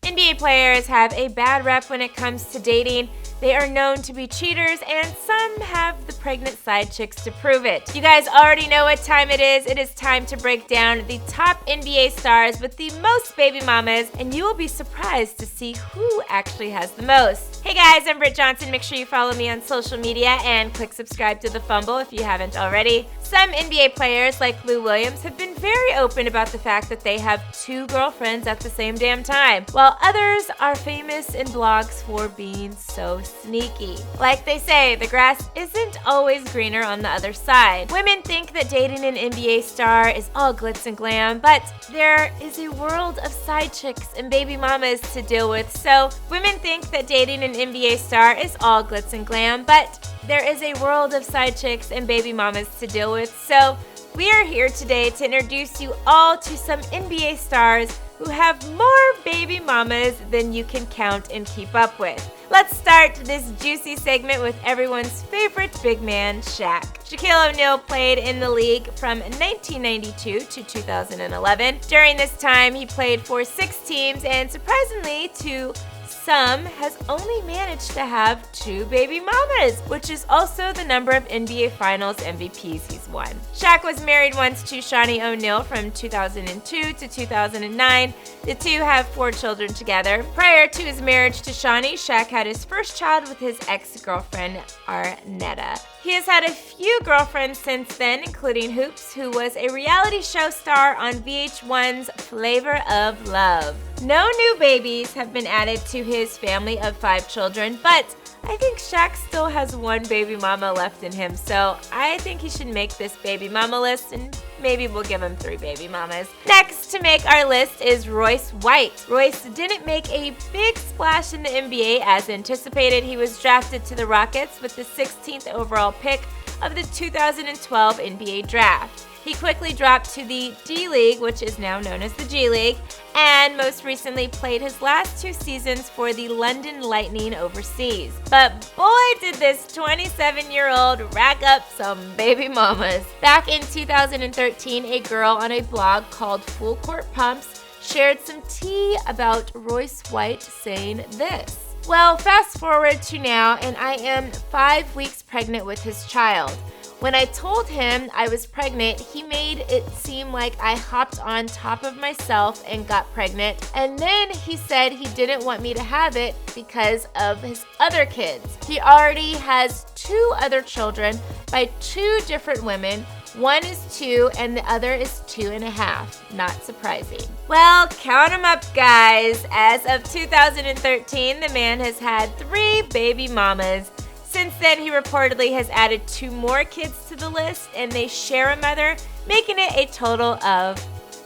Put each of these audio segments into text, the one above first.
NBA players have a bad rep when it comes to dating. They are known to be cheaters, and some have the pregnant side chicks to prove it. You guys already know what time it is. It is time to break down the top NBA stars with the most baby mamas, and you will be surprised to see who actually has the most. Hey guys, I'm Britt Johnson. Make sure you follow me on social media and click subscribe to The Fumble if you haven't already. Some NBA players, like Lou Williams, have been very open about the fact that they have 2 girlfriends at the same damn time, while others are famous in blogs for being so sneaky. Like they say, the grass isn't always greener on the other side. Women think that dating an NBA star is all glitz and glam, but there is a world of side chicks and baby mamas to deal with. So women think that dating an NBA star is all glitz and glam, but there is a world of side chicks and baby mamas to deal with. So we are here today to introduce you all to some NBA stars who have more baby mamas than you can count and keep up with. Let's start this juicy segment with everyone's favorite big man, Shaq. Shaquille O'Neal played in the league from 1992 to 2011. During this time, he played for 6 teams and surprisingly to some has only managed to have 2 baby mamas, which is also the number of NBA Finals MVPs he's won. Shaq was married once to Shaunie O'Neal from 2002 to 2009. The two have 4 children together. Prior to his marriage to Shaunie, Shaq had his first child with his ex-girlfriend, Arnetta. He has had a few girlfriends since then, including Hoops, who was a reality show star on VH1's Flavor of Love. No new babies have been added to his family of 5 children, but I think Shaq still has 1 baby mama left in him, so I think he should make this baby mama list, and maybe we'll give him 3 baby mamas. Next to make our list is Royce White. Royce didn't make a big splash in the NBA as anticipated. He was drafted to the Rockets with the 16th overall pick of the 2012 NBA Draft. He quickly dropped to the D-League, which is now known as the G-League, and most recently played his last 2 seasons for the London Lightning overseas. But boy, did this 27-year-old rack up some baby mamas. Back in 2013, a girl on a blog called Full Court Pumps shared some tea about Royce White saying this. Well, fast forward to now, and I am 5 weeks pregnant with his child. When I told him I was pregnant, he made it seem like I hopped on top of myself and got pregnant. And then he said he didn't want me to have it because of his other kids. He already has 2 other children by 2 different women. One is 2 and the other is 2.5. Not surprising. Well, count them up, guys. As of 2013, the man has had 3 baby mamas. Since then, he reportedly has added 2 more kids to the list, and they share a mother, making it a total of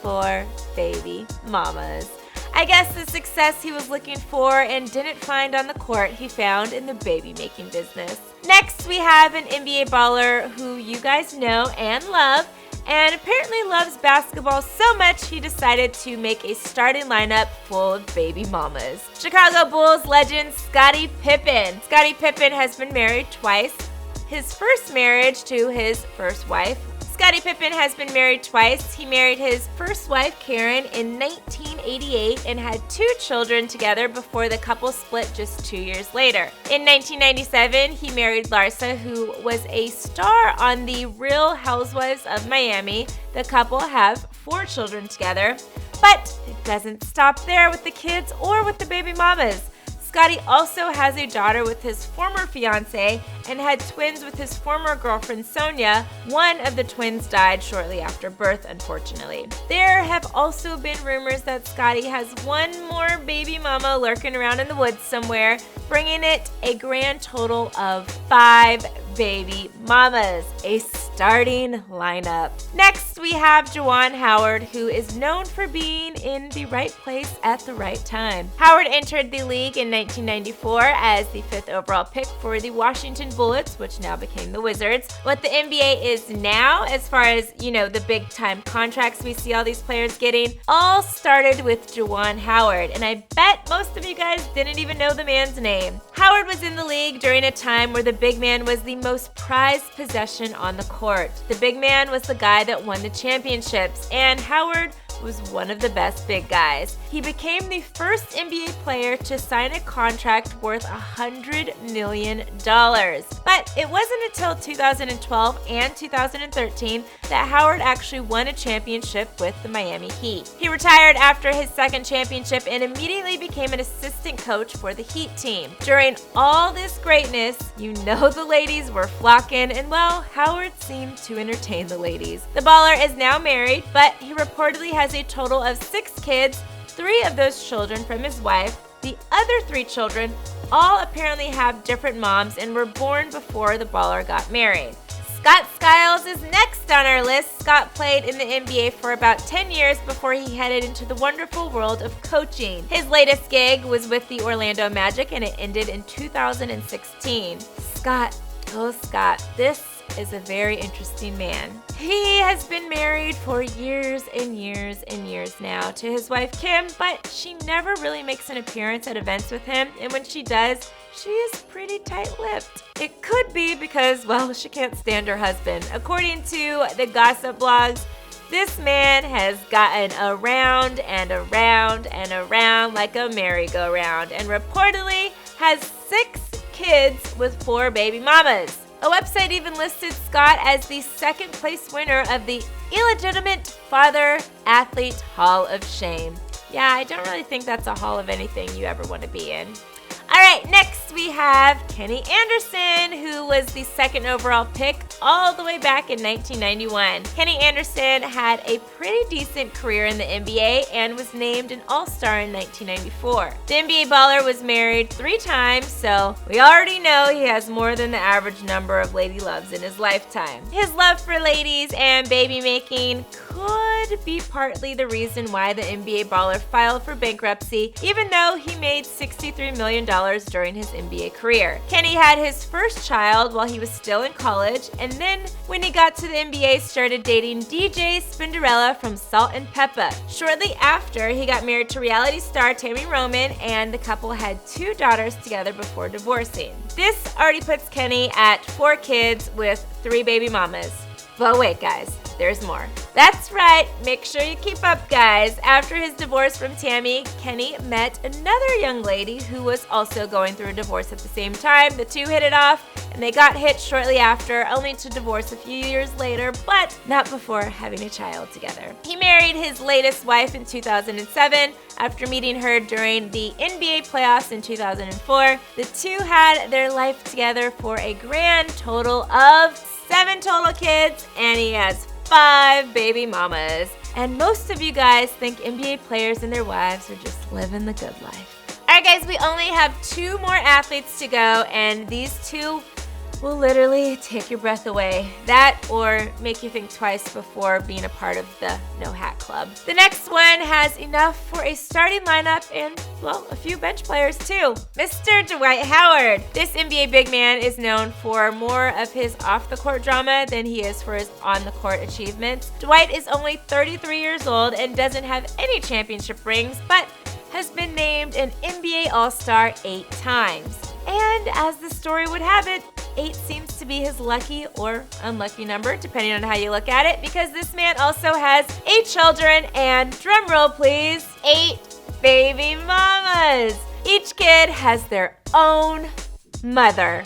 4 baby mamas. I guess the success he was looking for and didn't find on the court, he found in the baby-making business. Next, we have an NBA baller who you guys know and love, and apparently loves basketball so much he decided to make a starting lineup full of baby mamas. Chicago Bulls legend Scottie Pippen. Scottie Pippen has been married twice. His first marriage to his first wife. Scottie Pippen has been married twice. He married his first wife, Karen, in 1988 and had 2 children together before the couple split just 2 years later. In 1997, he married Larsa, who was a star on The Real Housewives of Miami. The couple have 4 children together, but it doesn't stop there with the kids or with the baby mamas. Scottie also has a daughter with his former fiance and had twins with his former girlfriend Sonia. One of the twins died shortly after birth, unfortunately. There have also been rumors that Scottie has 1 more baby mama lurking around in the woods somewhere, bringing it a grand total of 5 baby mamas, a starting lineup. Next, we have Juwan Howard, who is known for being in the right place at the right time. Howard entered the league in 1994 as the 5th overall pick for the Washington Bullets, which now became the Wizards. What the NBA is now, as far as, the big time contracts we see all these players getting, all started with Juwan Howard, and I bet most of you guys didn't even know the man's name. Howard was in the league during a time where the big man was the most prized possession on the court. The big man was the guy that won the championships, and Howard was one of the best big guys. He became the first NBA player to sign a contract worth $100 million. But it wasn't until 2012 and 2013 that Howard actually won a championship with the Miami Heat. He retired after his second championship and immediately became an assistant coach for the Heat team. During all this greatness, you know the ladies were flocking, and well, Howard seemed to entertain the ladies. The baller is now married, but he reportedly has a total of 6 kids, 3 of those children from his wife. The other 3 children all apparently have different moms and were born before the baller got married. Scott Skiles is next on our list. Scott played in the NBA for about 10 years before he headed into the wonderful world of coaching. His latest gig was with the Orlando Magic and it ended in 2016. Scott, oh Scott, this is a very interesting man. He has been married for years and years and years now to his wife Kim, but she never really makes an appearance at events with him, and when she does, she is pretty tight-lipped. It could be because, well, she can't stand her husband. According to the gossip blogs, this man has gotten around and around and around like a merry-go-round and reportedly has 6 kids with 4 baby mamas. A website even listed Scott as the second place winner of the Illegitimate Father Athlete Hall of Shame. Yeah, I don't really think that's a hall of anything you ever want to be in. All right, next we have Kenny Anderson, who was the second overall pick all the way back in 1991. Kenny Anderson had a pretty decent career in the NBA and was named an All-Star in 1994. The NBA baller was married 3 times, so we already know he has more than the average number of lady loves in his lifetime. His love for ladies and baby making could be partly the reason why the NBA baller filed for bankruptcy, even though he made $63 million during his NBA career. Kenny had his first child while he was still in college, and then when he got to the NBA, started dating DJ Spinderella from Salt and Pepper. Shortly after, he got married to reality star Tammy Roman, and the couple had 2 daughters together before divorcing. This already puts Kenny at 4 kids with 3 baby mamas. But wait, guys, there's more. That's right, make sure you keep up, guys. After his divorce from Tammy, Kenny met another young lady who was also going through a divorce at the same time. The 2 hit it off, and they got hitched shortly after, only to divorce a few years later, but not before having a child together. He married his latest wife in 2007 after meeting her during the NBA playoffs in 2004. The 2 had their life together for a grand total of 7 total kids, and he has 5 baby mamas. And most of you guys think NBA players and their wives are just living the good life. Alright guys, we only have 2 more athletes to go, and these 2 will literally take your breath away. That or make you think twice before being a part of the No Hat Club. The next one has enough for a starting lineup and, well, a few bench players too. Mr. Dwight Howard. This NBA big man is known for more of his off-the-court drama than he is for his on-the-court achievements. Dwight is only 33 years old and doesn't have any championship rings, but has been named an NBA All-Star 8 times. And as the story would have it, 8 seems to be his lucky or unlucky number, depending on how you look at it, because this man also has 8 children and, drumroll please, 8 baby mamas. Each kid has their own mother.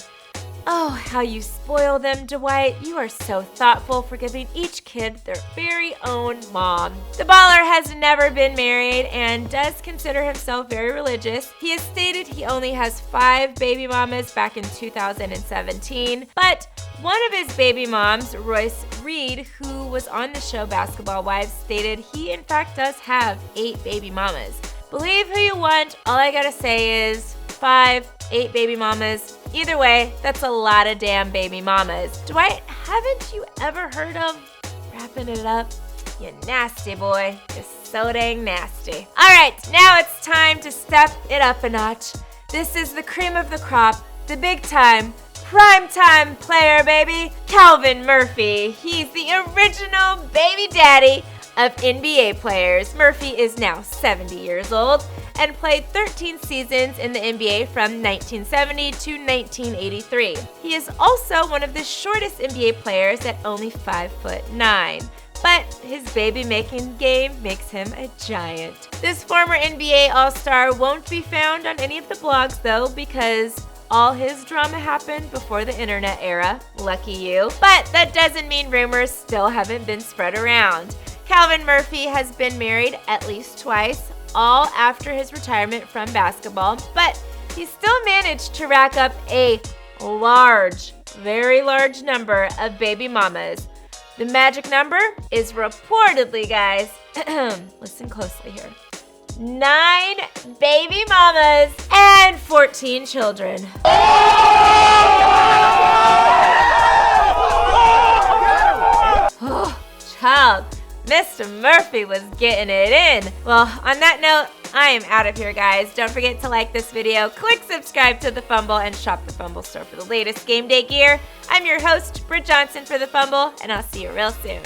Oh, how you spoil them, Dwight. You are so thoughtful for giving each kid their very own mom. The baller has never been married and does consider himself very religious. He has stated he only has 5 baby mamas back in 2017, but one of his baby moms, Royce Reed, who was on the show Basketball Wives, stated he in fact does have 8 baby mamas. Believe who you want, all I gotta say is 5, 8 baby mamas. Either way, that's a lot of damn baby mamas. Dwight, haven't you ever heard of wrapping it up? You nasty boy. Just so dang nasty. Alright, now it's time to step it up a notch. This is the cream of the crop, the big time, prime time player, baby, Calvin Murphy. He's the original baby daddy of NBA players. Murphy is now 70 years old and played 13 seasons in the NBA from 1970 to 1983. He is also one of the shortest NBA players at only 5'9". but his baby-making game makes him a giant. This former NBA All-Star won't be found on any of the blogs though, because all his drama happened before the internet era. Lucky you. But that doesn't mean rumors still haven't been spread around. Calvin Murphy has been married at least twice, all after his retirement from basketball, but he still managed to rack up a large, very large number of baby mamas. The magic number is reportedly, guys, listen closely here, 9 baby mamas and 14 children. Oh, child, Mr. Murphy was getting it in. Well, on that note, I am out of here, guys. Don't forget to like this video, click subscribe to The Fumble, and shop the Fumble store for the latest game day gear. I'm your host, Britt Johnson for The Fumble, and I'll see you real soon.